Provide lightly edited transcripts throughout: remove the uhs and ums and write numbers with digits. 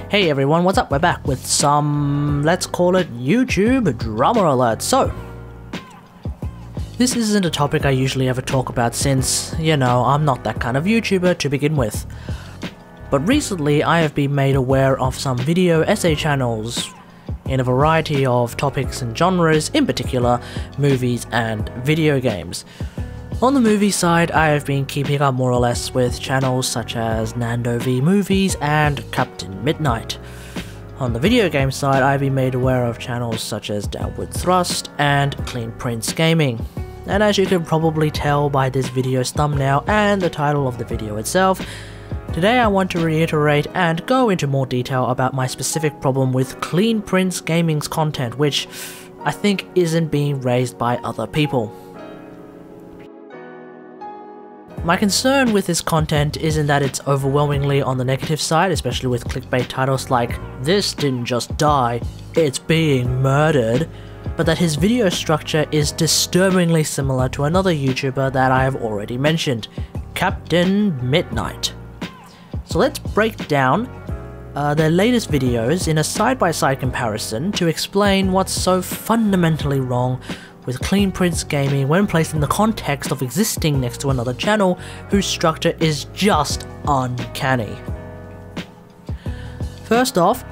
Hey everyone, what's up? We're back with some, let's call it YouTube drama alert. So, this isn't a topic I usually ever talk about since, you know, I'm not that kind of YouTuber to begin with. But recently I have been made aware of some video essay channels in a variety of topics and genres, in particular movies and video games. On the movie side, I have been keeping up more or less with channels such as Nando V Movies and Captain Midnight. On the video game side, I've been made aware of channels such as Downward Thrust and Clean Prince Gaming. And as you can probably tell by this video's thumbnail and the title of the video itself, today I want to reiterate and go into more detail about my specific problem with Clean Prince Gaming's content, which I think isn't being raised by other people. My concern with this content isn't that it's overwhelmingly on the negative side, especially with clickbait titles like "This didn't just die, it's being murdered," but that his video structure is disturbingly similar to another YouTuber that I have already mentioned, Captain Midnight. So let's break down their latest videos in a side-by-side comparison to explain what's so fundamentally wrong with Clean Prince Gaming when placed in the context of existing next to another channel whose structure is just uncanny. First off,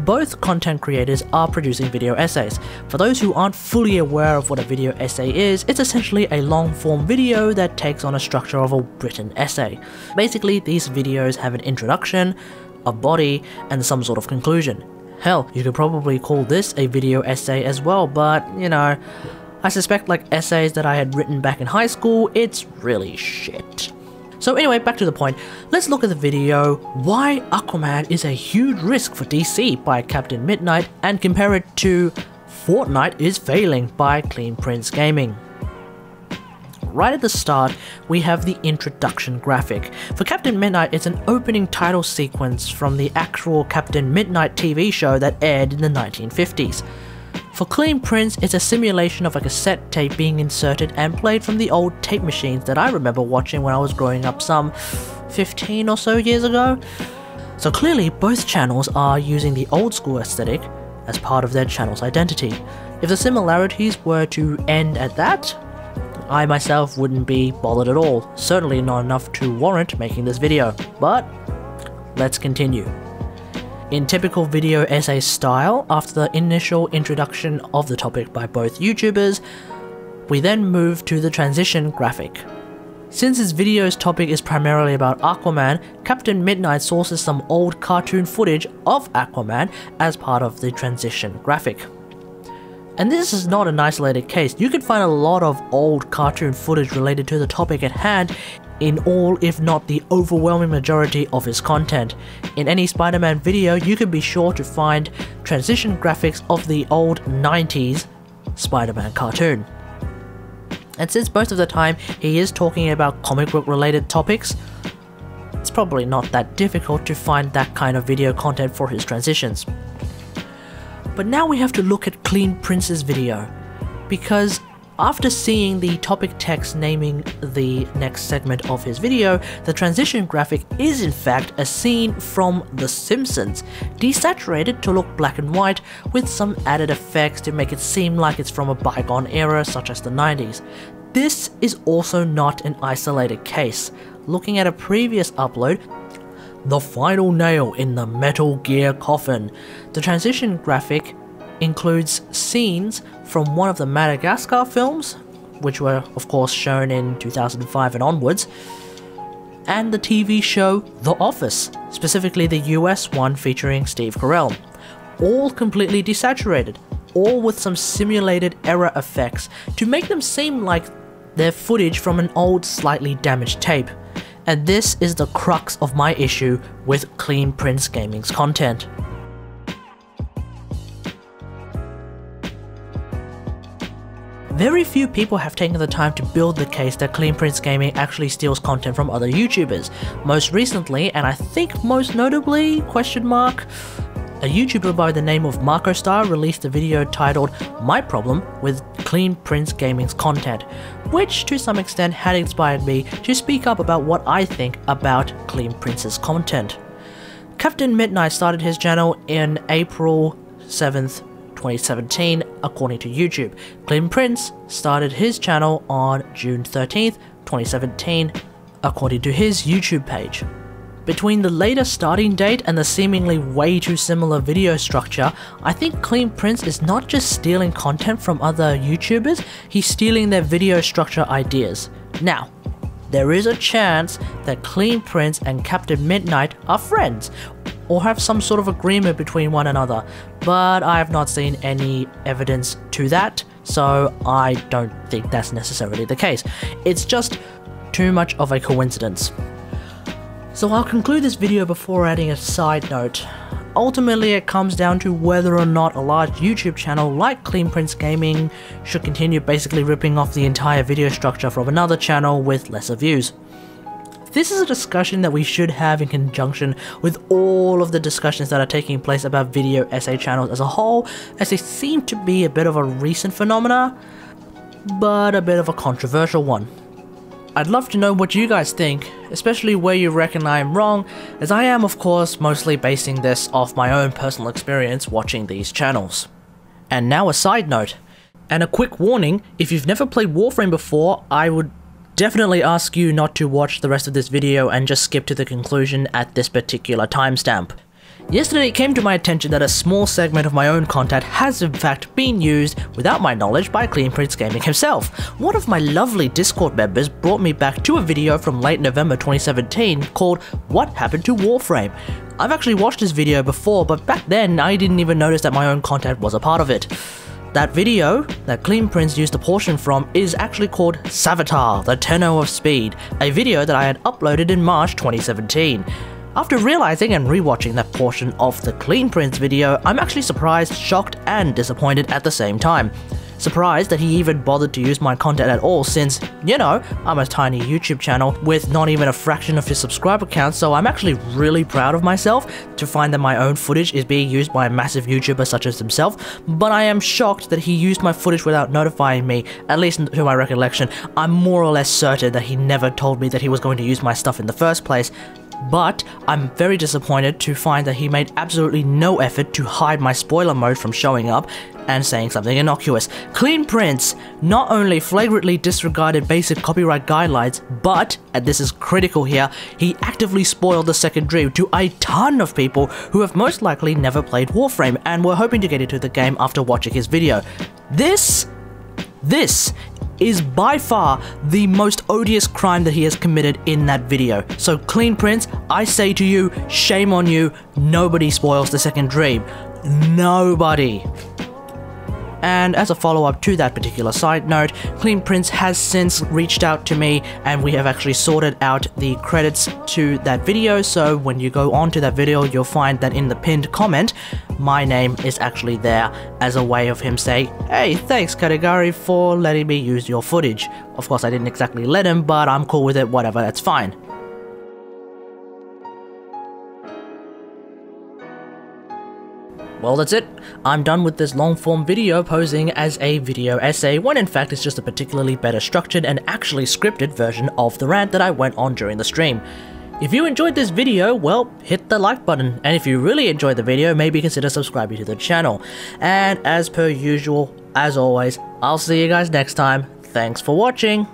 both content creators are producing video essays. For those who aren't fully aware of what a video essay is, it's essentially a long-form video that takes on a structure of a written essay. Basically, these videos have an introduction, a body, and some sort of conclusion. Hell, you could probably call this a video essay as well, but, you know, I suspect like essays that I had written back in high school, it's really shit. So anyway, back to the point, let's look at the video "Why Aquaman is a Huge Risk for DC" by Captain Midnight and compare it to "Fortnite is Failing" by Clean Prince Gaming. Right at the start, we have the introduction graphic. For Captain Midnight, it's an opening title sequence from the actual Captain Midnight TV show that aired in the 1950s. For Clean Prince, it's a simulation of a cassette tape being inserted and played from the old tape machines that I remember watching when I was growing up some 15 or so years ago. So clearly, both channels are using the old school aesthetic as part of their channel's identity. If the similarities were to end at that, I myself wouldn't be bothered at all, certainly not enough to warrant making this video, but let's continue. In typical video essay style, after the initial introduction of the topic by both YouTubers, we then move to the transition graphic. Since this video's topic is primarily about Aquaman, Captain Midnight sources some old cartoon footage of Aquaman as part of the transition graphic. And this is not an isolated case. You can find a lot of old cartoon footage related to the topic at hand in all, if not the overwhelming majority of his content. In any Spider-Man video, you can be sure to find transition graphics of the old 90s Spider-Man cartoon. And since most of the time he is talking about comic book related topics, it's probably not that difficult to find that kind of video content for his transitions. But now we have to look at Clean Prince's video, because after seeing the topic text naming the next segment of his video, the transition graphic is in fact a scene from The Simpsons, desaturated to look black and white with some added effects to make it seem like it's from a bygone era such as the 90s. This is also not an isolated case. Looking at a previous upload, "The Final Nail in the Metal Gear Coffin," the transition graphic includes scenes from one of the Madagascar films, which were of course shown in 2005 and onwards, and the TV show The Office, specifically the US one featuring Steve Carell, all completely desaturated, all with some simulated error effects to make them seem like they're footage from an old slightly damaged tape. And this is the crux of my issue with Clean Prince Gaming's content. Very few people have taken the time to build the case that Clean Prince Gaming actually steals content from other YouTubers. Most recently, and I think most notably, a YouTuber by the name of MarcoStar released a video titled "My Problem with Clean Prince Gaming's Content," which to some extent had inspired me to speak up about what I think about Clean Prince's content. Captain Midnight started his channel in April 7th, 2017, according to YouTube. Clean Prince started his channel on June 13th, 2017, according to his YouTube page. Between the later starting date and the seemingly way too similar video structure, I think Clean Prince is not just stealing content from other YouTubers, he's stealing their video structure ideas. Now, there is a chance that Clean Prince and Captain Midnight are friends, or have some sort of agreement between one another, but I have not seen any evidence to that, so I don't think that's necessarily the case. It's just too much of a coincidence. So I'll conclude this video before adding a side note. Ultimately, it comes down to whether or not a large YouTube channel like Clean Prince Gaming should continue basically ripping off the entire video structure from another channel with lesser views. This is a discussion that we should have in conjunction with all of the discussions that are taking place about video essay channels as a whole, as they seem to be a bit of a recent phenomena, but a bit of a controversial one. I'd love to know what you guys think, especially where you reckon I am wrong, as I am of course mostly basing this off my own personal experience watching these channels. And now a side note, and a quick warning, if you've never played Warframe before, I would definitely ask you not to watch the rest of this video and just skip to the conclusion at this particular timestamp. Yesterday it came to my attention that a small segment of my own content has in fact been used without my knowledge by Clean Prince Gaming himself. One of my lovely Discord members brought me back to a video from late November 2017 called What Happened to Warframe. I've actually watched this video before, but back then I didn't even notice that my own content was a part of it. That video that Clean Prince used a portion from is actually called Savitar, the Tenno of Speed, a video that I had uploaded in March 2017. After realizing and rewatching that portion of the Clean Prince video, I'm actually surprised, shocked, and disappointed at the same time. Surprised that he even bothered to use my content at all since, you know, I'm a tiny YouTube channel with not even a fraction of his subscriber count, so I'm actually really proud of myself to find that my own footage is being used by a massive YouTuber such as himself, but I am shocked that he used my footage without notifying me, at least to my recollection. I'm more or less certain that he never told me that he was going to use my stuff in the first place. But I'm very disappointed to find that he made absolutely no effort to hide my spoiler mode from showing up and saying something innocuous. Clean Prince not only flagrantly disregarded basic copyright guidelines, but, and this is critical here, he actively spoiled the second dream to a ton of people who have most likely never played Warframe and were hoping to get into the game after watching his video. This is by far the most odious crime that he has committed in that video. So Clean Prince, I say to you, shame on you, nobody spoils the second dream. Nobody. And as a follow-up to that particular side note, Clean Prince has since reached out to me and we have actually sorted out the credits to that video, so when you go on to that video you'll find that in the pinned comment, my name is actually there as a way of him saying, hey, thanks Katagari for letting me use your footage. Of course I didn't exactly let him, but I'm cool with it, whatever, that's fine. Well, that's it. I'm done with this long-form video posing as a video essay, when in fact it's just a particularly better structured and actually scripted version of the rant that I went on during the stream. If you enjoyed this video, well, hit the like button, and if you really enjoyed the video, maybe consider subscribing to the channel. And as per usual, as always, I'll see you guys next time. Thanks for watching!